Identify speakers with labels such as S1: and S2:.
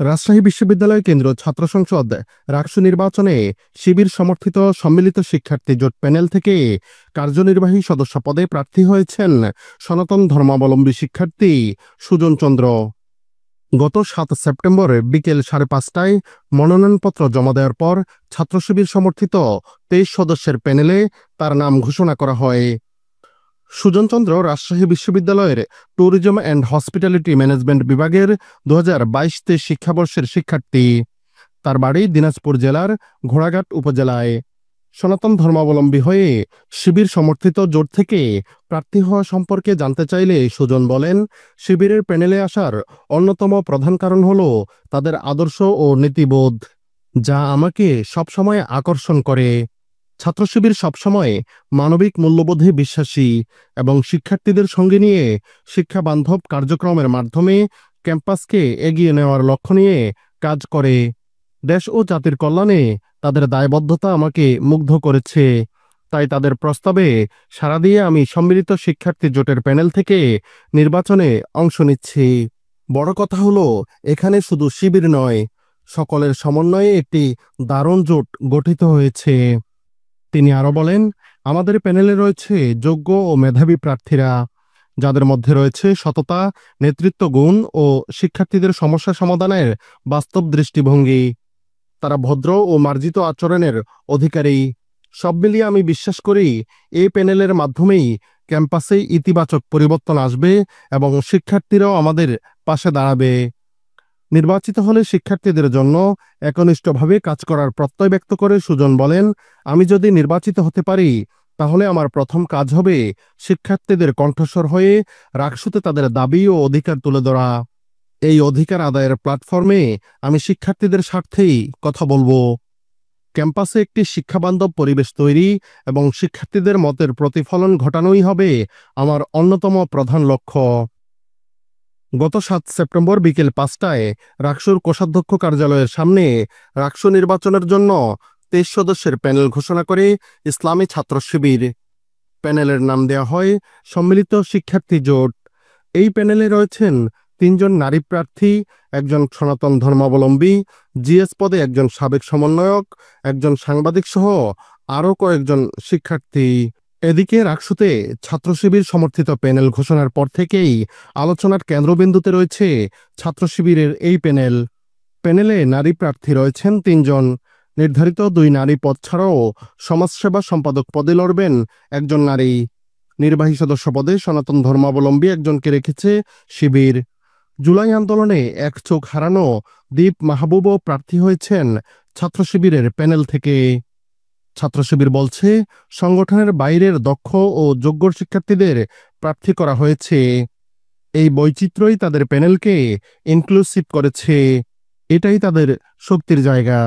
S1: রাজশাহী বিশ্ববিদ্যালয় কেন্দ্র ছাত্র সংসদ রাকসু নির্বাচনে শিবির সমর্থিত সম্মিলিত শিক্ষার্থী জোট প্যানেল থেকে কার্যনির্বাহী সদস্য পদে প্রার্থী হয়েছেন সনাতন ধর্মাবলম্বী শিক্ষার্থী সুজন চন্দ্র। গত ৭ সেপ্টেম্বর বিকেল ৫:৩০টায় মনোনয়নপত্র জমা দেওয়ার পর ছাত্র শিবির সমর্থিত ২৩ সদস্যের প্যানেলে তার নাম ঘোষণা করা হয়। সুজন চন্দ্র রাজশাহী বিশ্ববিদ্যালয়ের ট্যুরিজম অ্যান্ড হসপিটালিটি ম্যানেজমেন্ট বিভাগের ২০২২-২৩ শিক্ষাবর্ষের শিক্ষার্থী। তার বাড়ি দিনাজপুর জেলার ঘোড়াঘাট উপজেলায়। সনাতন ধর্মাবলম্বী হয়ে শিবির সমর্থিত জোট থেকে প্রার্থী হওয়া সম্পর্কে জানতে চাইলে সুজন বলেন, শিবিরের প্যানেলে আসার অন্যতম প্রধান কারণ হল তাদের আদর্শ ও নীতিবোধ, যা আমাকে সবসময় আকর্ষণ করে। ছাত্র শিবির সবসময় মানবিক মূল্যবোধে বিশ্বাসী এবং শিক্ষার্থীদের সঙ্গে নিয়ে শিক্ষাবান্ধব কার্যক্রমের মাধ্যমে ক্যাম্পাসকে এগিয়ে নেওয়ার লক্ষ্য নিয়ে কাজ করে। দেশ ও জাতির কল্যাণে তাদের দায়বদ্ধতা আমাকে মুগ্ধ করেছে। তাই তাদের প্রস্তাবে সাড়া দিয়ে আমি সম্মিলিত শিক্ষার্থী জোটের প্যানেল থেকে নির্বাচনে অংশ নিচ্ছি। বড় কথা হলো, এখানে শুধু শিবির নয়, সকলের সমন্বয়ে একটি দারুণ জোট গঠিত হয়েছে। তিনি আরও বলেন, আমাদের প্যানেলে রয়েছে যোগ্য ও মেধাবী প্রার্থীরা, যাদের মধ্যে রয়েছে সততা, নেতৃত্ব গুণ ও শিক্ষার্থীদের সমস্যা সমাধানের বাস্তব দৃষ্টিভঙ্গি। তারা ভদ্র ও মার্জিত আচরণের অধিকারী। সব মিলিয়ে আমি বিশ্বাস করি, এই প্যানেলের মাধ্যমেই ক্যাম্পাসে ইতিবাচক পরিবর্তন আসবে এবং শিক্ষার্থীরাও আমাদের পাশে দাঁড়াবে। নির্বাচিত হলে শিক্ষার্থীদের জন্য একনিষ্ঠভাবে কাজ করার প্রত্যয় ব্যক্ত করে সুজন বলেন, আমি যদি নির্বাচিত হতে পারি তাহলে আমার প্রথম কাজ হবে শিক্ষার্থীদের কণ্ঠস্বর হয়ে রাকসুতে তাদের দাবি ও অধিকার তুলে ধরা। এই অধিকার আদায়ের প্ল্যাটফর্মে আমি শিক্ষার্থীদের স্বার্থেই কথা বলবো। ক্যাম্পাসে একটি শিক্ষাবান্ধব পরিবেশ তৈরি এবং শিক্ষার্থীদের মতের প্রতিফলন ঘটানোই হবে আমার অন্যতম প্রধান লক্ষ্য। গত ৭ সেপ্টেম্বর বিকেল ৫টায় রাকসুর কোষাধ্যক্ষ কার্যালয়ের সামনে রাকসু নির্বাচনের জন্য ২৩ সদস্যের প্যানেল ঘোষণা করে ইসলামী ছাত্র শিবির। প্যানেলের নাম দেওয়া হয় সম্মিলিত শিক্ষার্থী জোট। এই প্যানেলে রয়েছেন ৩ জন নারী প্রার্থী, একজন সনাতন ধর্মাবলম্বী, জিএস পদে একজন সাবেক সমন্বয়ক, একজন সাংবাদিক সহ আরও কয়েকজন শিক্ষার্থী। এদিকে রাকসুতে ছাত্র শিবির সমর্থিত প্যানেল ঘোষণার পর থেকেই আলোচনার কেন্দ্রবিন্দুতে রয়েছে ছাত্র শিবিরের এই প্যানেল। প্যানেলে নারী প্রার্থী রয়েছেন ৩ জন। নির্ধারিত ২ নারী পদ ছাড়াও সমাজসেবা সম্পাদক পদে লড়বেন একজন নারী। নির্বাহী সদস্য পদে সনাতন ধর্মাবলম্বী একজনকে রেখেছে শিবির। জুলাই আন্দোলনে এক চোখ হারানো দীপ মাহবুবও প্রার্থী হয়েছেন ছাত্র শিবিরের প্যানেল থেকে। ছাত্র শিবির বলছে, সংগঠনের বাইরের দক্ষ ও যোগ্য শিক্ষার্থীদের প্রার্থী করা হয়েছে। এই বৈচিত্র্যই তাদের প্যানেলকে ইনক্লুসিভ করেছে। এটাই তাদের শক্তির জায়গা।